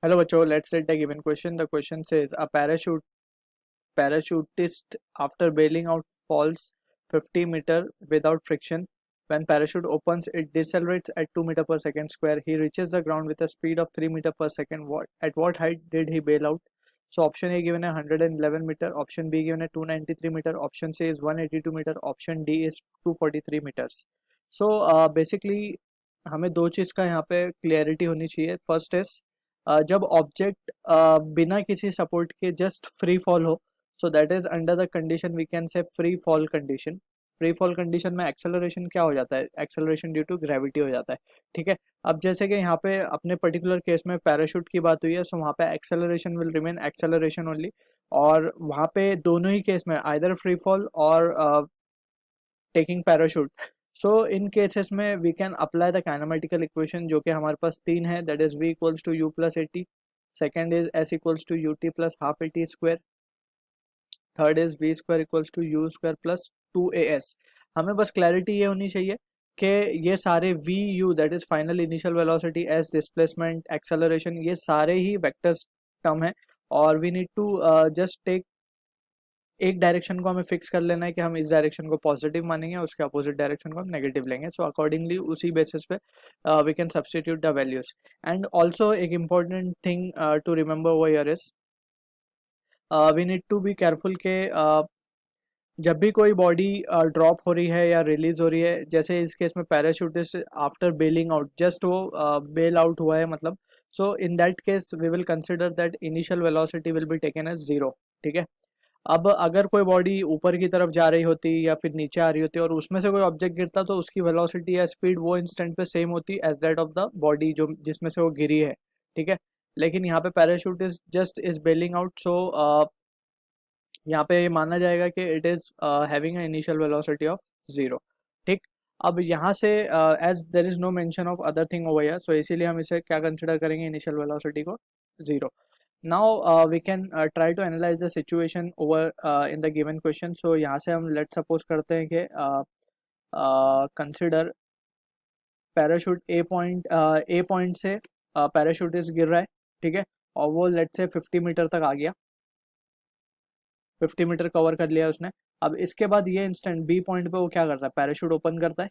Hello, Bacho. Let's read the given question. The question says a parachutist after bailing out falls 50 meter without friction. When parachute opens, it decelerates at 2 meter per second square. He reaches the ground with a speed of 3 meter per second. At what height did he bail out? So option A given है 111 meter, option B given है 293 meter, option C is 182 meter, option D is 243 meters. So basically हमें दो चीज़ का यहाँ पे clarity होनी चाहिए. First is जब ऑब्जेक्ट बिना किसी सपोर्ट के जस्ट फ्री फॉल हो, so that is under the condition we can say free fall condition. Free fall condition में एक्सेलरेशन क्या हो जाता है? एक्सेलरेशन ड्यू टू ग्रेविटी हो जाता है. ठीक है. अब जैसे कि यहाँ पे अपने पर्टिकुलर केस में पैराशूट की बात हुई है, सो वहाँ पे acceleration will remain acceleration only. और वहाँ पे दोनों ही केस में आइदर फ्री फॉल और taking parachute. So in cases में we can apply the kinematical equation जो कि हमारे पास तीन है, that is v equals to u plus a t, second is s equals to u t plus half a t square, third is v square equals to u square plus 2as. हमें बस clarity ये होनी चाहिए कि ये सारे v u that is final initial velocity, s displacement, acceleration, ये सारे ही वेक्टर्स टर्म है. और we need to just take एक डायरेक्शन को हमें फिक्स कर लेना है कि हम इस डायरेक्शन को पॉजिटिव मानेंगे, उसके अपोजिट डायरेक्शन को हम नेगेटिव लेंगे. सो अकॉर्डिंगली उसी बेसिस पे we can substitute the values. And also एक important thing to remember over here is we need to be careful के जब भी कोई बॉडी ड्रॉप हो रही है या रिलीज हो रही है, जैसे इस केस में parachutist after bailing out, just वो बेल आउट हुआ है मतलब, so in that case we will consider that initial velocity will be taken as zero. ठीक है. अब अगर कोई बॉडी ऊपर की तरफ जा रही होती या फिर नीचे आ रही होती और उसमें से कोई ऑब्जेक्ट गिरता, तो उसकी वेलोसिटी या स्पीड वो इंस्टेंट पे सेम होती as that of the body जो जिसमें से वो गिरी है. ठीक है. लेकिन यहाँ पे parachute is just is bailing out, so यहाँ पे ये माना जाएगा कि it is having initial velocity of zero. ठीक. अब यहाँ से as there is no mention of other thing over here, so इसीलिए हम इसे क्या कंसिडर करेंगे, इनिशियल वेलोसिटी को जीरो. Now we can try to analyze the situation over in the given question. So यहाँ से हम let suppose करते हैं कि consider पैराशूट ए पॉइंट से पैराशूटिस्ट गिर रहा है. ठीक है. और वो लेट से 50 मीटर तक आ गया, 50 मीटर कवर कर लिया उसने. अब इसके बाद ये इंस्टेंट बी पॉइंट पे वो क्या करता है, पैराशूट ओपन करता है.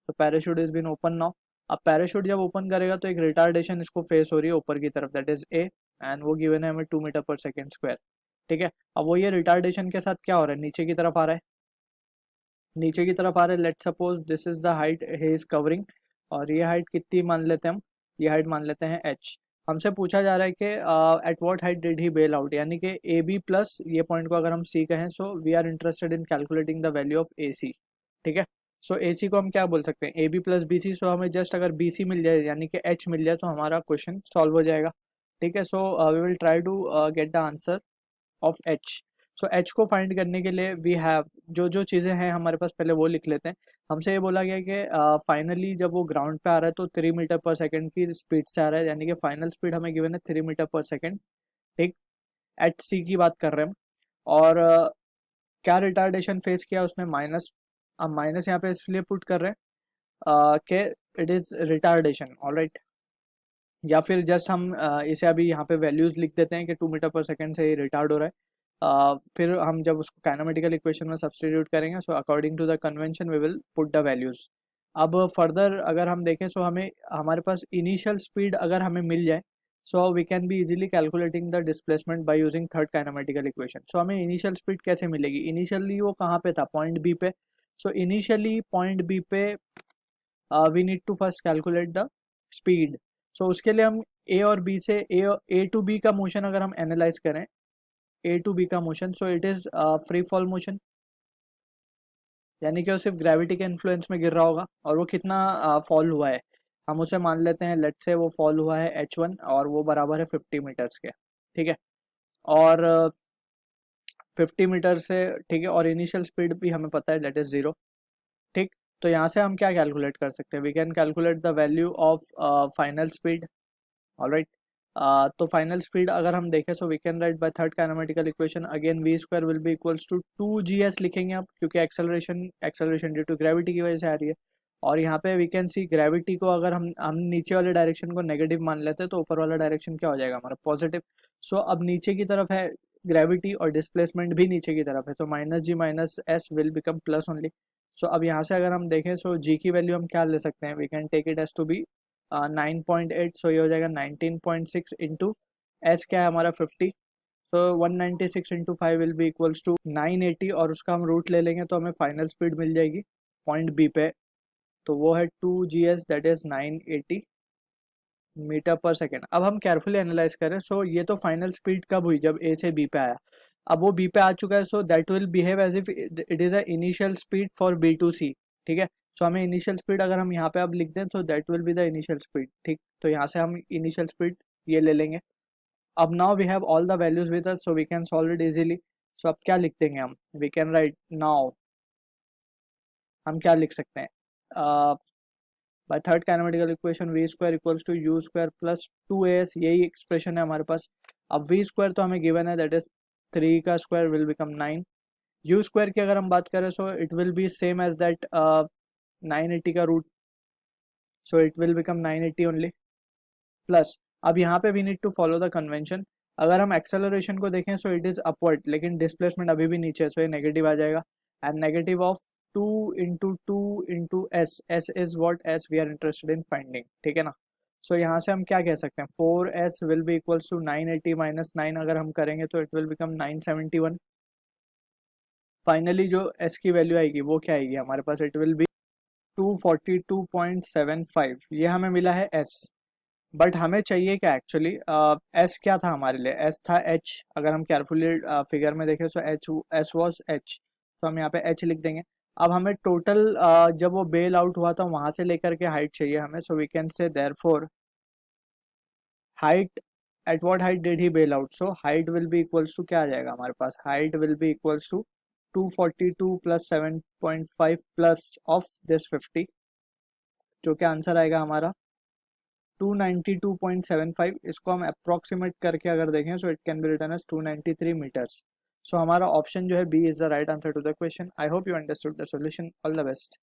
तो parachute is been open now. अब पैराशूट जब ओपन करेगा तो एक रिटार्डेशन इसको फेस हो रही है ऊपर की तरफ, दैट इज ए, एंड वो गिवन है हमें 2 मीटर पर सेकेंड स्क्वायर. ठीक है. अब वो ये रिटार्डेशन के साथ क्या हो रहा है, नीचे की तरफ आ रहा है, नीचे की तरफ आ रहा है. Let suppose this is the height he is covering, और ये हाइट कितनी मान लेते हैं हम, ये हाइट मान लेते हैं h. हमसे पूछा जा रहा है कि at what height did he bail out, यानी कि ए बी प्लस ये पॉइंट को अगर हम c कहें, so we are interested in calculating the value of a c. ठीक है. सो ए सी को हम क्या बोल सकते हैं, a b plus b c. So हमें जस्ट अगर बी सी मिल जाए यानी कि एच मिल जाए तो हमारा क्वेश्चन सॉल्व हो जाएगा. ठीक है. So we will try to get the answer of h. So h को फाइंड करने के लिए वी हैव जो जो चीज़ें हैं हमारे पास, पहले वो लिख लेते हैं. हमसे ये बोला गया कि फाइनली जब वो ग्राउंड पे आ रहा है तो 3 मीटर पर सेकेंड की स्पीड से आ रहा है, यानी कि फाइनल स्पीड हमें गिवन है 3 मीटर पर सेकेंड. ठीक. एट सी की बात कर रहे हैं हम. और क्या रिटार्डेशन फेस किया उसने, माइनस. अब माइनस यहाँ पे इसलिए पुट कर रहे हैं कि इट इज़ रिटार्डेशन. ऑलराइट. या फिर जस्ट हम इसे अभी यहाँ पे वैल्यूज लिख देते हैं कि 2 मीटर पर सेकेंड से रिटार्ड हो रहा है. फिर हम जब उसको काइनेमेटिकल इक्वेशन में सब्स्टिट्यूट करेंगे, so according to the convention we will put the values. अब फर्दर अगर हम देखें, सो हमें हमारे पास इनिशियल स्पीड अगर हमें मिल जाए, so we can be easily calculating the displacement by using third kinematical equation. So हमें इनिशियल स्पीड कैसे मिलेगी, इनिशियली वो कहाँ पे था, पॉइंट बी पे. सो इनिशियली पॉइंट बी पे we need to first calculate the speed. So उसके लिए हम ए और बी से ए टू बी का मोशन अगर हम एनालाइज करें, ए टू बी का motion, so it is free fall motion, यानी कि वो सिर्फ ग्रेविटी के इन्फ्लुएंस में गिर रहा होगा. और वो कितना फॉल हुआ है, हम उसे मान लेते हैं, लेट से वो फॉल हुआ है h1 और वो बराबर है 50 मीटर्स के. ठीक है. और 50 मीटर से, ठीक है, और इनिशियल स्पीड भी हमें पता है दैट इज जीरो. ठीक. तो यहाँ से हम क्या कैलकुलेट कर सकते हैं, we can calculate the value of final speed. Alright. तो फाइनल स्पीड अगर हम देखें, so we can write by third kinematical equation again v square will be equals to 2 GS लिखेंगे आप, क्योंकि एक्सेलरेशन ड्यू टू ग्रेविटी की वजह से आ रही है. और यहाँ पे वी कैन सी ग्रेविटी को अगर हम नीचे वाले डायरेक्शन को नेगेटिव मान लेते हैं तो ऊपर वाला डायरेक्शन क्या हो जाएगा हमारा पॉजिटिव। सो अब नीचे की तरफ है ग्रेविटी और डिस्प्लेसमेंट भी नीचे की तरफ है, तो minus g minus s will become plus only. So अब यहाँ से अगर हम देखें सो जी की वैल्यू हम क्या ले सकते हैं, we can take it as to be 9.8। So ये हो जाएगा 19.6 इंटू एस क्या है हमारा 50। So 196 into 5 will be equals to 980, और उसका हम रूट ले लेंगे तो हमें फाइनल स्पीड मिल जाएगी पॉइंट बी पे, तो वो है 2 GS दैट इज 980 मीटर पर सेकेंड। अब हम केयरफुली एनालाइज करें, सो ये तो फाइनल स्पीड कब हुई, जब ए से बी पे आया। अब वो बी पे आ चुका है, so that will behave as if it is a initial speed for b to c. ठीक है, सो हमें इनिशियल स्पीड अगर हम यहाँ पे अब लिख दें तो that will be the initial speed. ठीक, तो यहाँ से हम इनिशियल स्पीड ये ले लेंगे। अब now we have all the values with us, so we can solve it easily. So अब क्या लिख देंगे हम, वी कैन राइट नाउ, हम क्या लिख सकते हैं, by third kinematical equation v square equals to u square plus 2as, यही एक्सप्रेशन है हमारे पास। अब वी स्क्वायर तो हमें गिवन है दैट इज 3 का square will become 9। U square की अगर हम बात करें so it will be same as that 980 का root, so it will become 980 only plus. अब यहाँ पे we need to follow the convention. अगर हम एक्सेलरेशन को देखें सो इट इज अपवर्ड, लेकिन डिस्प्लेसमेंट अभी भी नीचे है, सो ये नेगेटिव आ जाएगा। And negative of 2 into s is what S V are interested in finding, ठीक है ना। सो यहाँ से हम क्या कह सकते हैं, 4s will be equals to 980 minus 9 अगर हम करेंगे तो इट विल बिकम 971। फाइनली जो s की वैल्यू आएगी वो क्या आएगी हमारे पास, इट विल बी 242.75, ये हमें मिला है s। बट हमें चाहिए क्या एक्चुअली, एस क्या था हमारे लिए, एस था एच। अगर हम केयरफुली फिगर में देखें तो एस वॉज एच, तो हम यहाँ पे एच लिख देंगे। अब हमें टोटल जब वो बेल आउट हुआ था वहां से लेकर के हाइट चाहिए हमें, so we can say therefore height, at what height did he bail out, so height will be equals to क्या आ जाएगा हमारे पास, height will be equals to 242 plus 7.5 plus of this 50, जो कि आंसर आएगा हमारा 292.75। इसको हम अप्रोक्सीमेट करके अगर देखें so it can be written as 293 metres. So हमारा ऑप्शन जो है b is the right answer to the question. I hope you understood the solution. All the best.